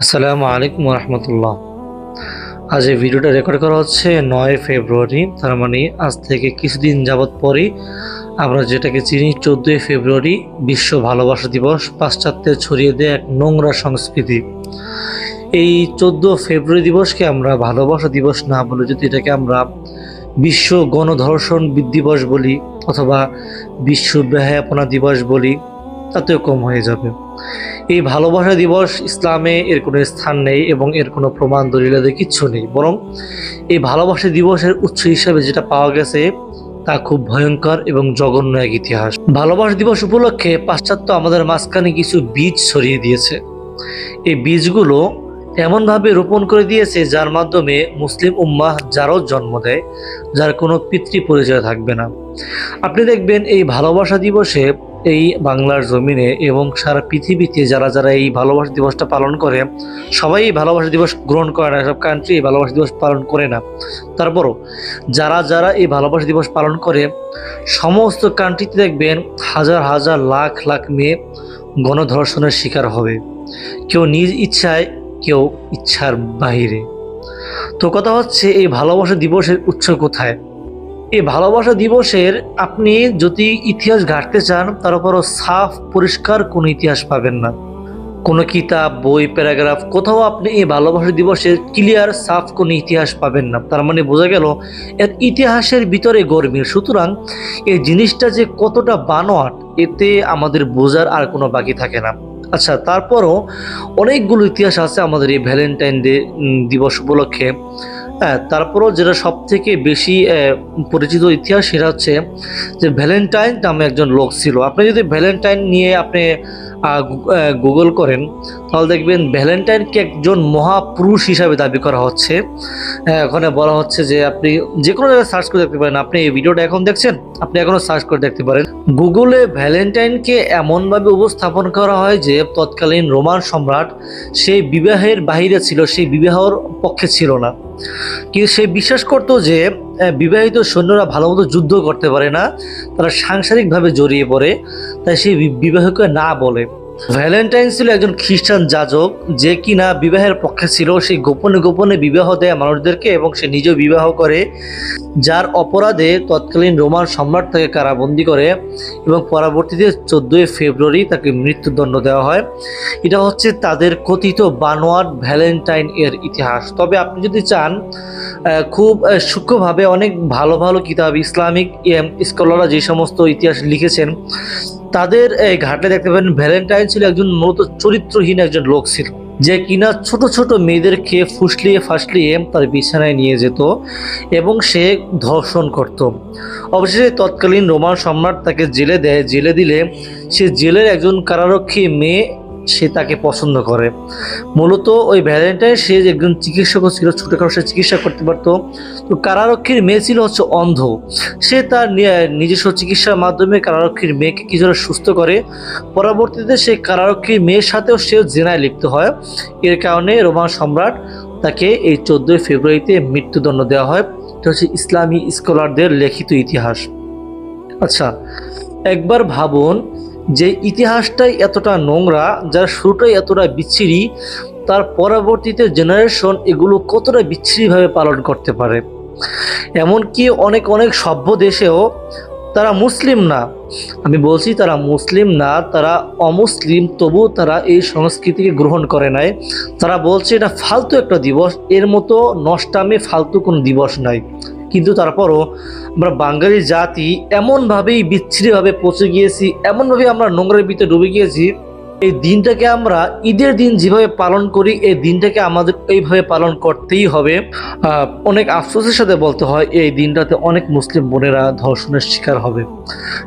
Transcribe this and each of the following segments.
আসসালামু আলাইকুম রহমতুল্লাহ। আজ এই ভিডিওটা রেকর্ড করা হচ্ছে 9 ফেব্রুয়ারি, তার মানে আজ থেকে কিছুদিন যাবৎ পরে আমরা যেটাকে চিনি 14 ফেব্রুয়ারি বিশ্ব ভালোবাসা দিবস, পাশ্চাত্যে ছড়িয়ে দেয় এক নোংরা সংস্কৃতি। এই 14 ফেব্রুয়ারি দিবসকে আমরা ভালোবাসা দিবস না বলে যদি এটাকে আমরা বিশ্ব গণধর্ষণ দিবস বলি অথবা বিশ্ব বেহায়াপনা দিবস বলি, তাতেও কম হয়ে যাবে। এই ভালোবাসা দিবস ইসলামে এর কোনো স্থান নেই এবং এর কোনো প্রমাণ দলিলাদি কিচ্ছু নেই, বরং এই ভালোবাসা দিবসের উৎস হিসাবে যেটা পাওয়া গেছে তা খুব ভয়ঙ্কর এবং জঘন্য এক ইতিহাস। ভালোবাসা দিবস উপলক্ষে পাশ্চাত্য আমাদের মাঝখানে কিছু বীজ ছড়িয়ে দিয়েছে। এই বীজগুলো এমনভাবে রোপণ করে দিয়েছে যার মাধ্যমে মুসলিম উম্মাহ যারও জন্ম দেয়, যার কোনো পিতৃ পরিচয় থাকবে না। আপনি দেখবেন এই ভালোবাসা দিবসে এই বাংলার জমিনে এবং সারা পৃথিবীতে যারা যারা এই ভালোবাসা দিবসটা পালন করে, সবাই এই ভালোবাসা দিবস গ্রহণ করে না, সব কান্ট্রি এই ভালোবাসা দিবস পালন করে না। তারপরও যারা যারা এই ভালোবাসা দিবস পালন করে, সমস্ত কান্ট্রিতে দেখবেন হাজার হাজার লাখ লাখ মেয়ে গণধর্ষণের শিকার হবে, কেউ নিজ ইচ্ছায়, কেউ ইচ্ছার বাহিরে। তো কথা হচ্ছে, এই ভালোবাসা দিবসের উৎস কোথায়? এই ভালোবাসা দিবসের আপনি যদি ইতিহাস ঘাঁটতে চান, তারপরও সাফ পরিষ্কার কোনো ইতিহাস পাবেন না। কোনো কিতাব, বই, প্যারাগ্রাফ, কোথাও আপনি এই ভালোবাসা দিবসের ক্লিয়ার সাফ কোনো ইতিহাস পাবেন না। তার মানে বোঝা গেল এর ইতিহাসের ভিতরে গরমিল। সুতরাং এই জিনিসটা যে কতটা বানোয়াট, এতে আমাদের বোঝার আর কোনো বাকি থাকে না। আচ্ছা, তারপরও অনেকগুলো ইতিহাস আছে আমাদের এই ভ্যালেন্টাইন ডে দিবস উপলক্ষে। হ্যাঁ, তারপরও যেটা সব থেকে বেশি পরিচিত ইতিহাস সেটা হচ্ছে যে ভ্যালেন্টাইন নামে একজন লোক ছিল। আপনি যদি ভ্যালেন্টাইন নিয়ে আপনি গুগল করেন, তাহলে দেখবেন ভ্যালেন্টাইনকে একজন মহাপুরুষ হিসাবে দাবি করা হচ্ছে। ওখানে বলা হচ্ছে যে আপনি যে কোনো জায়গায় সার্চ করে দেখতে পারেন। আপনি এই ভিডিওটা এখন দেখছেন, আপনি এখনো সার্চ করে দেখতে পারেন। গুগলে ভ্যালেন্টাইনকে এমনভাবে উপস্থাপন করা হয় যে তৎকালীন রোমান সম্রাট সেই বিবাহের বাহিরে ছিল, সেই বিবাহর পক্ষে ছিল না। কিন্তু সে বিশ্বাস করতো যে বিবাহিত সৈন্যরা ভালো মতো যুদ্ধ করতে পারে না, তারা সাংসারিকভাবে জড়িয়ে পড়ে, তাই সে বিবাহকে না বলে। ভ্যালেন্টাইন ছিল একজন খ্রিস্টান যাজক, যে কিনা বিবাহের পক্ষে ছিল। সে গোপনে গোপনে বিবাহ দেয় মানুষদেরকে এবং সে নিজেও বিবাহ করে, যার অপরাধে তৎকালীন রোমান সম্রাট তাকে কারাবন্দী করে এবং পরবর্তীতে 14 ফেব্রুয়ারি তাকে মৃত্যুদণ্ড দেওয়া হয়। এটা হচ্ছে তাদের কথিত বানোয়াট ভ্যালেন্টাইন এর ইতিহাস। তবে আপনি যদি চান, খুব সূক্ষ্মভাবে অনেক ভালো ভালো কিতাব, ইসলামিক স্কলাররা যে সমস্ত ইতিহাস লিখেছেন, তাদের ঘাটলে দেখতে পাবেন ভ্যালেন্টাইন ছিল একজন মূলত চরিত্রহীন একজন লোক ছিল, যে কিনা ছোট ছোট মেয়েদেরকে ফুসলিয়ে ফাসলিয়ে তার বিছানায় নিয়ে যেত এবং সে ধর্ষণ করত। অবশেষে তৎকালীন রোমান সম্রাট তাকে জেলে দেয়। জেলে দিলে সে জেলের একজন কারারক্ষী মেয়ে সে তাকে পছন্দ করে। মূলত ওই ভ্যালেন্টাইন সে একজন চিকিৎসকও ছিল, ছোটখাটো সে চিকিৎসা করতে পারতো। তো কারারক্ষীর মেয়ে ছিল হচ্ছে অন্ধ। সে তার নিজস্ব চিকিৎসার মাধ্যমে কারারক্ষীর মেয়েকে কিছুটা সুস্থ করে। পরবর্তীতে সেই কারারক্ষীর মেয়ের সাথেও সে জেনায় লিপ্ত হয়। এর কারণে রোমান সম্রাট তাকে এই 14 ফেব্রুয়ারিতে মৃত্যুদণ্ড দেওয়া হয়। এটা হচ্ছে ইসলামী স্কলারদের লিখিত ইতিহাস। আচ্ছা, একবার ভাবুন যে ইতিহাসটাই এতটা নোংরা, যার শুরুটাই এতটা বিচ্ছিরি, তার পরবর্তীতে জেনারেশন এগুলো কতটা বিচ্ছিরিভাবে পালন করতে পারে। এমনকি অনেক অনেক সভ্য দেশেও তারা মুসলিম না, আমি বলছি তারা মুসলিম না, তারা অমুসলিম, তবু তারা এই সংস্কৃতিকে গ্রহণ করে নাই। তারা বলছে এটা ফালতু একটা দিবস, এর মতো নষ্টামে ফালতু কোনো দিবস নাই। কিন্তু তারপরও আমরা বাঙালি জাতি এমনভাবেই বিচ্ছিরিভাবে পচে গিয়েছি, এমনভাবে আমরা নোংরার ভিতরে ডুবে গিয়েছি। এই দিনটাকে আমরা ঈদের দিন যেভাবে পালন করি, এই দিনটাকে আমাদের এইভাবে পালন করতেই হবে। অনেক আফসোসের সাথে বলতে হয়, এই দিনটাতে অনেক মুসলিম বোনেরা ধর্ষণের শিকার হবে।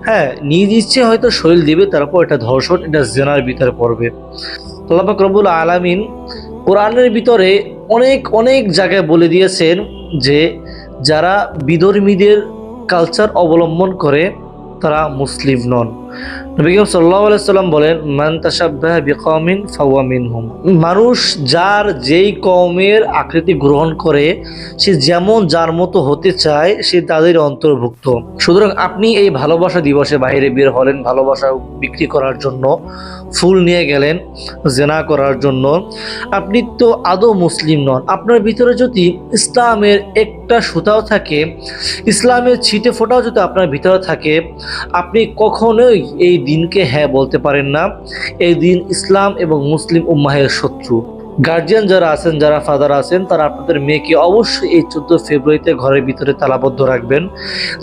হ্যাঁ, নিজ ইচ্ছে হয়তো শরীর দিবে, তারপর এটা ধর্ষণ, এটা জেনার ভিতরে পড়বে। আল্লাহ পাক রব্বুল আলামিন কোরআনের ভিতরে অনেক অনেক জায়গায় বলে দিয়েছেন যে যারা বিধর্মীদের কালচার অবলম্বন করে তারা মুসলিম নন। নবী করিম সাল্লাল্লাহু আলাইহি সাল্লাম বলেন, মান তাশাব্বাহা বিকওমিন ফাহুয়া মিনহুম। মানুষ যার যেই কওমের আকৃতি গ্রহণ করে, সে যেমন যার মতো হতে চায়, সে তাদের অন্তর্ভুক্ত। সুতরাং আপনি এই ভালোবাসা দিবসে বাইরে বের হলেন ভালোবাসা বিক্রি করার জন্য, ফুল নিয়ে গেলেন জেনা করার জন্য, আপনি তো আদৌ মুসলিম নন। আপনার ভিতরে যদি ইসলামের একটা সুতাও থাকে, ইসলামের ছিটে ফোঁটাও যদি আপনার ভিতরে থাকে, আপনি কখনোই এই দিনকে হ্যাঁ বলতে পারেন না। এই দিন ইসলাম এবং মুসলিম উম্মাহের শত্রু। গার্জিয়ান যারা আছেন, যারা ফাদার আছেন, তারা আপনাদের মেয়েকে অবশ্যই এই 14 ফেব্রুয়ারিতে ঘরের ভিতরে তালাবদ্ধ রাখবেন।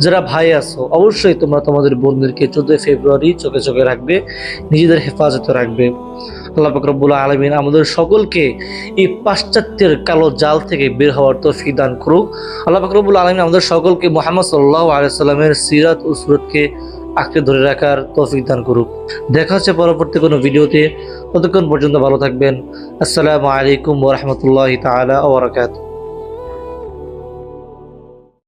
যারা ভাই আছো, অবশ্যই তোমরা তোমাদের বোনদেরকে 14 ফেব্রুয়ারি চোখে চোখে রাখবে, নিজেদের হেফাজতে রাখবে। আল্লাহ পাক রব্বুল আলামিন আমাদের সকলকে এই পাশ্চাত্যের কালো জাল থেকে বের হওয়ার তৌফিক দান করুক। আল্লাহ পাক রব্বুল আলামিন আমাদের সকলকে মুহাম্মদ সাল্লাল্লাহু আলাইহি সাল্লামের সিরাত ও সুরতকে আঁকড়ে ধরে রাখার তৌফিক দান করুক। দেখা হচ্ছে পরবর্তী কোনো ভিডিওতে। ততক্ষণ পর্যন্ত ভালো থাকবেন। আসসালামু আলাইকুম ওয়া রাহমাতুল্লাহি তাআলা ওয়া বারাকাতুহু।